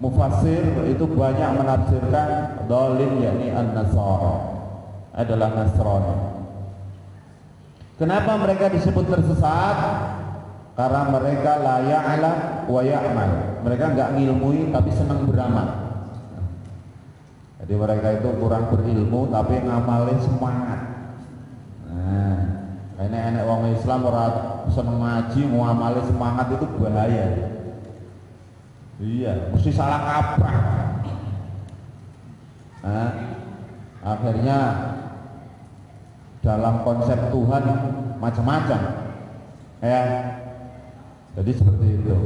mufassir itu banyak menafsirkan dhalin yakni an-nasara adalah Nasrani. Kenapa mereka disebut tersesat? Karena mereka la ya'lam wa ya'mal. Mereka enggak ngilmui tapi senang beramal. Jadi mereka itu kurang berilmu tapi ngamalin semangat. Nah, enek-enek wong Islam ora seneng ngaji ngamalin semangat itu bahaya. Iya, mesti salah kaprah. Nah, akhirnya dalam konsep Tuhan macam-macam. Ya. Jadi seperti itu.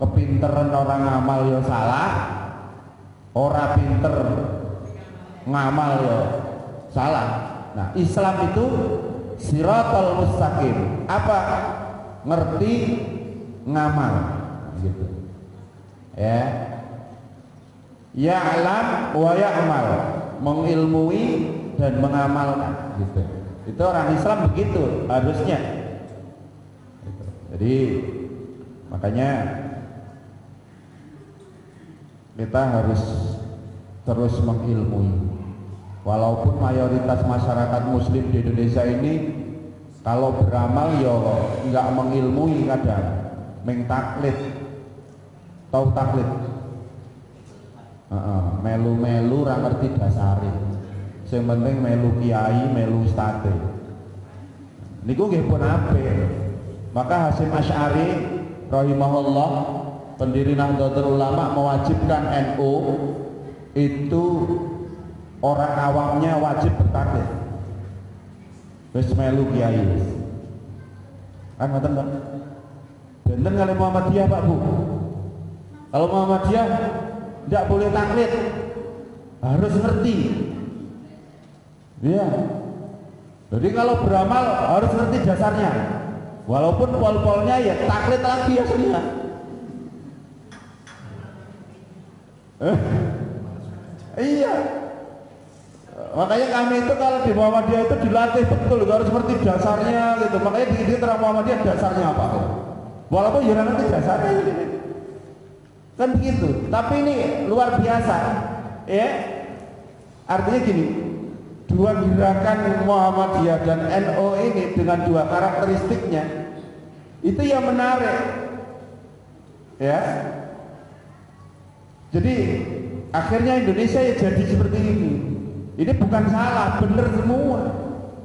Kepinteran orang ngamal ya salah, orang pinter ngamal ya salah. Nah, Islam itu siratal mustaqim. Apa? Ngerti ngamal gitu. Ya. Ya'lam wa ya'mal, mengilmui dan mengamalkan gitu. Itu orang Islam begitu harusnya. Jadi makanya kita harus terus mengilmui. Walaupun mayoritas masyarakat muslim di Indonesia ini kalau beramal ya nggak mengilmui, kadang mengtaklid. Tahu taklid? Melu-melu ra ngerti dasare. Sing penting melu kiai, melu ustadz. Niku nggih pun apik. Maka Hasyim Asy'ari rahimahullah, pendiri Nahdlatul Ulama, mewajibkan NU itu orang awamnya wajib bertaklid. Wis melu kiai. Kan ngoten Pak. Benten kali Muhammadiyah Pak Bu. Kalau Muhammadiyah tidak boleh taklid, harus ngerti. Iya. Jadi kalau beramal harus ngerti dasarnya. Walaupun pol-polnya ya taklid lagi ya sudah. Iya. Makanya kami itu kalau di Muhammadiyah itu dilatih betul, harus ngerti dasarnya gitu. Makanya di terang Muhammadiyah dasarnya apa? Walaupun ya nanti dasarnya gitu. Kan begitu. Tapi ini luar biasa, ya. Artinya gini, dua gerakan Muhammadiyah dan NU ini dengan dua karakteristiknya itu yang menarik, ya. Jadi akhirnya Indonesia ya jadi seperti ini. Ini bukan salah, benar semua,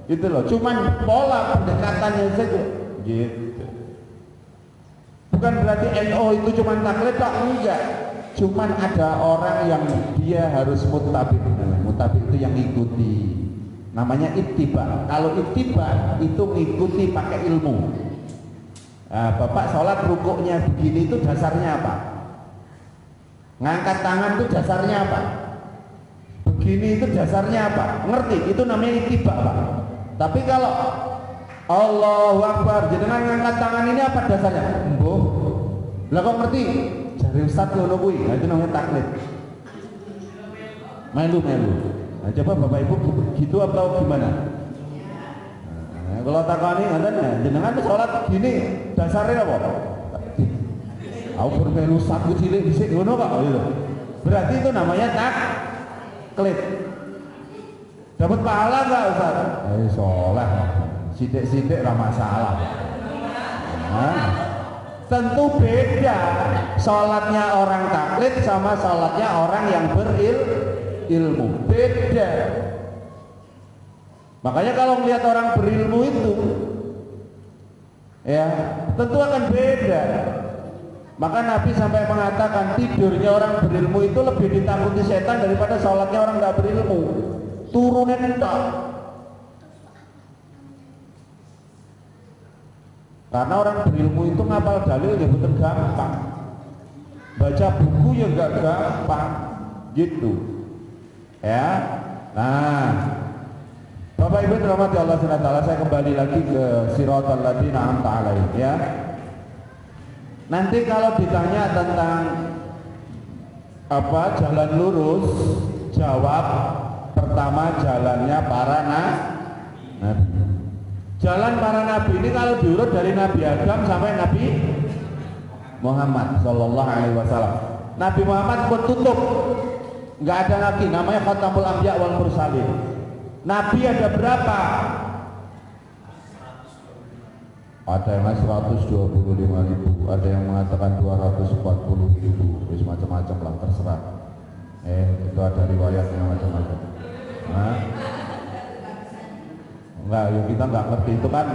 gitu loh. Cuman pola pendekatannya saja, gitu. Bukan berarti NU itu cuma taklid, tak, enggak. Cuman ada orang yang dia harus mutabik. Mutabik itu yang ngikuti. Namanya ittiba. Kalau ittiba itu ngikuti pakai ilmu. Nah, Bapak sholat rukuknya begini itu dasarnya apa? Ngangkat tangan itu dasarnya apa? Begini itu dasarnya apa? Ngerti? Itu namanya ittiba, Pak. Tapi kalau Allahu Akbar, jenengan ngangkat tangan ini apa dasarnya? Mbuh. Lah kok ngerti? Jari Ustaz ngono kuwi. Nah, itu namanya taklid. Melu-melu. Nah, coba Bapak Ibu gitu atau gimana? Nah, kalau takoni ngoten ya, jenengan salat gini dasarnya apa? Aku bermelu satu cilik dhisik ngono kok gitu. Berarti itu namanya taklid. Dapat pahala enggak Ustaz? Saleh. Sidik-sidik lah masalah. Nah, tentu beda sholatnya orang taklid sama sholatnya orang yang berilmu, beda. Makanya kalau melihat orang berilmu itu ya tentu akan beda. Maka Nabi sampai mengatakan tidurnya orang berilmu itu lebih ditakuti setan daripada sholatnya orang nggak berilmu. Turunnya entar. Karena orang berilmu itu ngapal dalil ya betul gampang, baca buku ya enggak gampang, gitu, ya. Nah, Bapak Ibu dirahmati Allah SWT, saya kembali lagi ke siratal ladzina an'amta 'alaihim, ya. Nanti kalau ditanya tentang apa jalan lurus, jawab pertama jalannya para nabi. Jalan para nabi ini kalau diurut dari Nabi Adam sampai Nabi Muhammad Sallallahu Alaihi Wasallam Nabi Muhammad pun tutup, nggak ada lagi, namanya Khatamul Anbiya wal Mursalin. Nabi ada berapa? Ada yang 125.000, ada yang mengatakan 240.000, macam-macam lah, terserah. Itu ada riwayatnya macam-macam. Nah, enggak, ya kita nggak ngerti, itu kan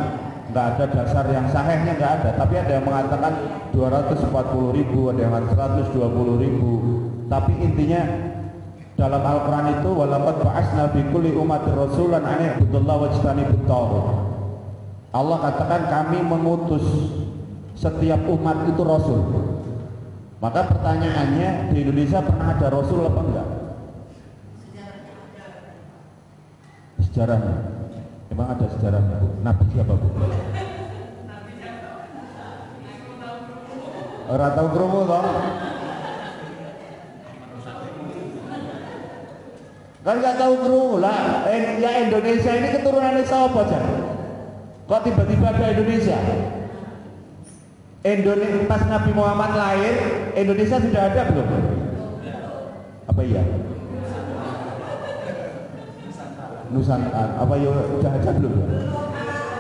nggak ada dasar yang sahihnya, nggak ada. Tapi ada yang mengatakan 240.000, ada yang 120.000. Tapi intinya dalam Al-Quran itu walaqad ba'atsna fi kulli ummatin rasulan an i'budullaha wajtanibut taghut. Allah katakan kami mengutus setiap umat itu rasul. Maka pertanyaannya, di Indonesia pernah ada rasul apa enggak? Sejarahnya. Emang ada sejarahnya, Bu? Nabi siapa, Bu? Ora tau krungu toh? Kan nggak tahu krungu lah. Ya Indonesia ini keturunannya siapa aja? Kok tiba-tiba ada Indonesia? Indonesia pas Nabi Muhammad lahir, Indonesia sudah ada belum? Apa iya? Nusantara. Apa ya udah ada belum?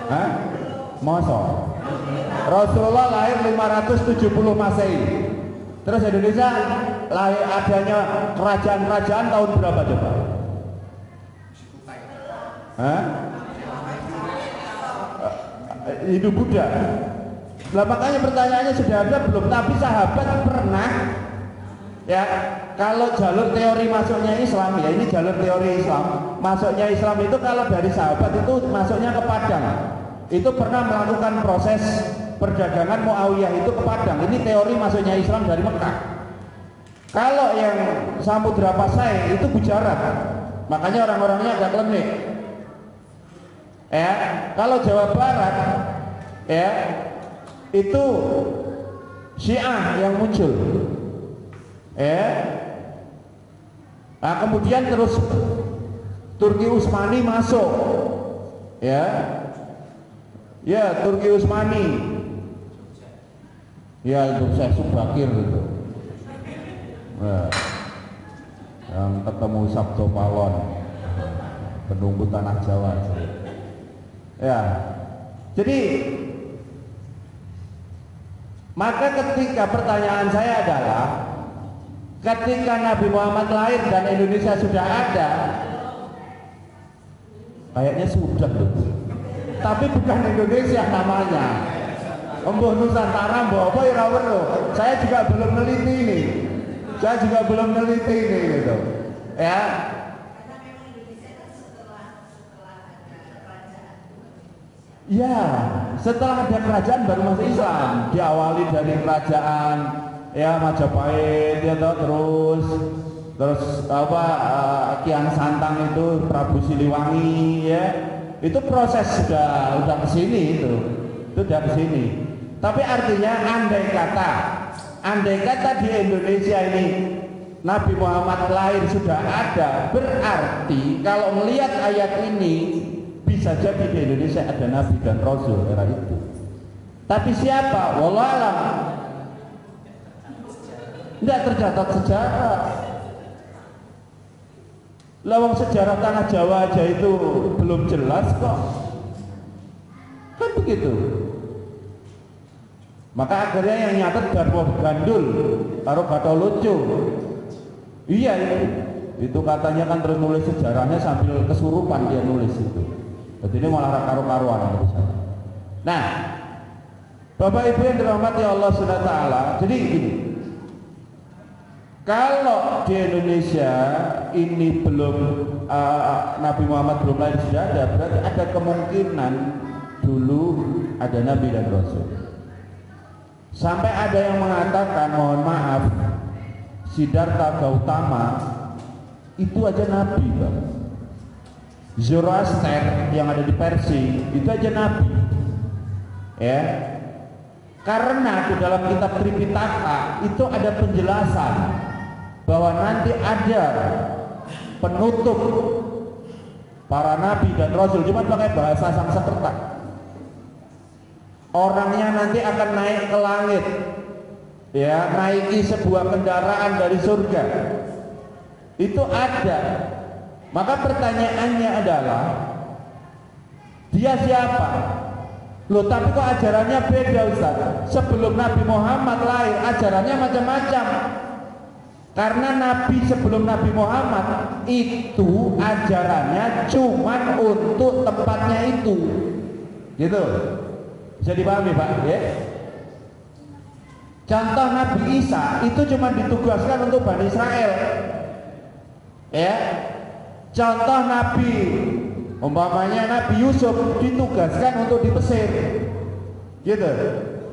Hah? Masa? Rasulullah lahir 570 Masehi. Terus Indonesia lahir adanya kerajaan-kerajaan tahun berapa coba? Hah? Hindu Buddha. Nah, makanya pertanyaannya sudah ada belum? Tapi sahabat pernah ya, kalau jalur teori masuknya Islam, ya ini jalur teori Islam, masuknya Islam itu kalau dari sahabat itu masuknya ke Padang, itu pernah melakukan proses perdagangan Muawiyah itu ke Padang. Ini teori masuknya Islam dari Mekah. Kalau yang Samudra Pasai itu Gujarat, makanya orang-orangnya agak klenik. Ya, kalau Jawa Barat ya itu Syiah yang muncul. Ya. Nah, kemudian terus Turki Utsmani masuk. Ya. Ya, Turki Utsmani. Ya, itu saya Subakir gitu. Nah, yang ketemu Sabto Palon, penunggu tanah Jawa. Ya. Jadi maka ketika pertanyaan saya adalah, ketika Nabi Muhammad lahir dan Indonesia sudah ada, kayaknya sudah loh. Tapi bukan Indonesia namanya. Embuh Nusantara, embuh apa ya rawuh. Saya juga belum neliti ini. Gitu. Ya. Ya, setelah ada kerajaan baru masuk Islam. Diawali dari kerajaan ya Majapahit ya terus apa Kian Santang itu Prabu Siliwangi ya. Itu proses sudah kesini itu udah kesini. Tapi artinya andai kata di Indonesia ini Nabi Muhammad lahir sudah ada, berarti kalau melihat ayat ini bisa jadi di Indonesia ada Nabi dan Rasul era itu. Tapi siapa? Wallahu alam. Tidak tercatat sejarah. Lawang sejarah tanah Jawa aja itu belum jelas kok. Kan begitu. Maka akhirnya yang nyatet Darmo Gandul taruh kata lucu. Iya itu katanya kan terus nulis sejarahnya sambil kesurupan dia nulis itu. Jadi ini malah karu-karuan. Nah, Bapak Ibu yang dirahmati Allah Subhanahu wa taala, jadi gini. Kalau di Indonesia ini belum Nabi Muhammad belum lahir sudah ada, berarti ada kemungkinan dulu ada Nabi dan Rasul. Sampai ada yang mengatakan, mohon maaf, Siddhartha Gautama itu aja Nabi, Bang. Zoroaster yang ada di Persia itu aja Nabi. Ya. Karena di dalam kitab Tripitaka itu ada penjelasan bahwa nanti ada penutup para nabi dan rasul, cuma pakai bahasa Sanskerta. Orangnya nanti akan naik ke langit ya naiki sebuah kendaraan dari surga, itu ada. Maka pertanyaannya adalah dia siapa? Loh, tapi kok ajarannya beda, Ustaz? Sebelum Nabi Muhammad lahir ajarannya macam-macam. Karena Nabi sebelum Nabi Muhammad itu ajarannya cuman untuk tempatnya itu, gitu. Bisa dipahami, Pak? Ya. Contoh Nabi Isa itu cuma ditugaskan untuk Bani Israel, ya. Contoh Nabi, umpamanya Nabi Yusuf ditugaskan untuk di Mesir, gitu.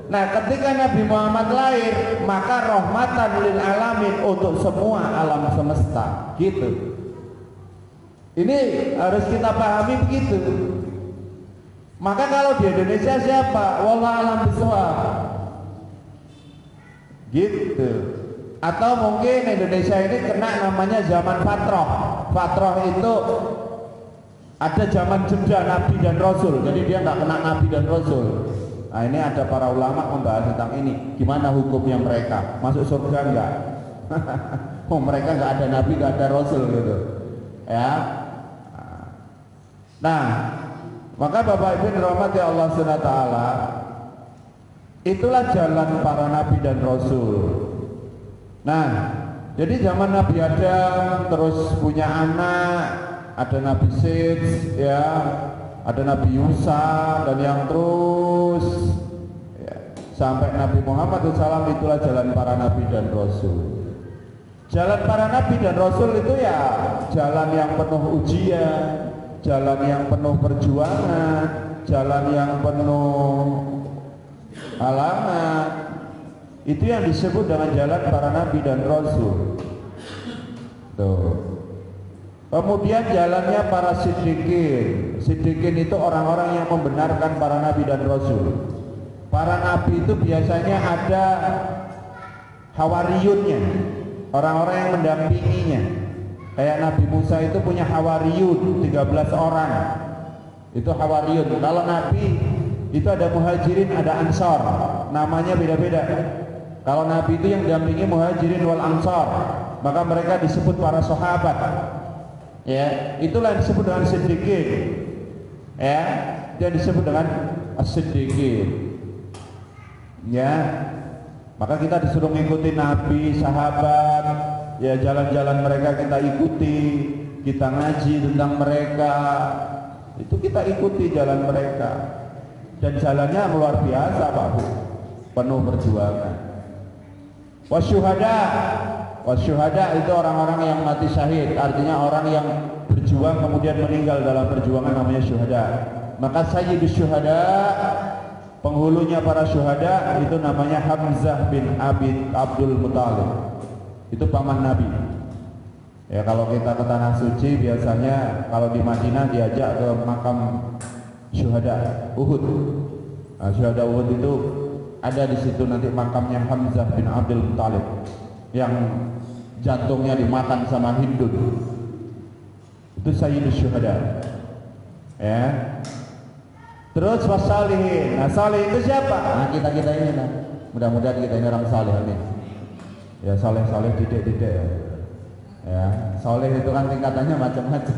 Nah, ketika Nabi Muhammad lahir, maka rahmatan lil alamin untuk semua alam semesta, gitu. Ini harus kita pahami begitu. Maka kalau di Indonesia siapa? Wallahu alam bishawab, gitu. Atau mungkin Indonesia ini kena namanya zaman fatroh. Fatroh itu ada zaman jeda Nabi dan Rasul, jadi dia nggak kena Nabi dan Rasul. Nah, ini ada para ulama membahas tentang ini, gimana hukumnya mereka, masuk surga enggak? Oh, mereka nggak ada Nabi, nggak ada Rasul, gitu, ya. Nah, maka Bapak Ibu dirahmati Allah Subhanahu wa taala, itulah jalan para Nabi dan Rasul. Nah, jadi zaman Nabi Adam terus punya anak, ada Nabi Syed, ya, ada Nabi Musa, dan yang terus ya, sampai Nabi Muhammad SAW. Itulah jalan para Nabi dan Rasul. Jalan para Nabi dan Rasul itu ya jalan yang penuh ujian, jalan yang penuh perjuangan, jalan yang penuh halangan. Itu yang disebut dengan jalan para Nabi dan Rasul. Tuh. Kemudian jalannya para siddiqin. Siddiqin itu orang-orang yang membenarkan para nabi dan rasul. Para nabi itu biasanya ada hawariyunnya, orang-orang yang mendampinginya. Kayak Nabi Musa itu punya hawariyun 13 orang. Itu hawariyun. Kalau nabi itu ada muhajirin, ada ansor. Namanya beda-beda. Kalau nabi itu yang mendampingi muhajirin wal ansor, maka mereka disebut para sahabat. Ya, itulah yang disebut dengan siddiqin. Ya, dia disebut dengan as-siddiqin. Ya, maka kita disuruh mengikuti nabi, sahabat. Ya, jalan-jalan mereka kita ikuti, kita ngaji tentang mereka. Itu kita ikuti jalan mereka. Dan jalannya luar biasa, Pak Bu. Penuh perjuangan. Wasyuhada. Wasyuhada itu orang-orang yang mati syahid, artinya orang yang berjuang kemudian meninggal dalam perjuangan, namanya syuhada. Maka sayyidus syuhada, penghulunya para syuhada itu namanya Hamzah bin Abdul Muthalib. Itu paman Nabi. Ya, kalau kita ke tanah suci biasanya kalau di Madinah diajak ke makam syuhada Uhud. Nah, syuhada Uhud itu ada di situ nanti makamnya Hamzah bin Abdul Muthalib yang jantungnya dimakan sama Hindun. Itu sayyidus syuhada. Ya. Terus wasalihin. Nah, salih itu siapa? Nah, kita ini. Nah, mudah-mudahan kita ini orang saleh, amin. Ya, saleh didik ya. Ya, saleh itu kan tingkatannya macam-macam.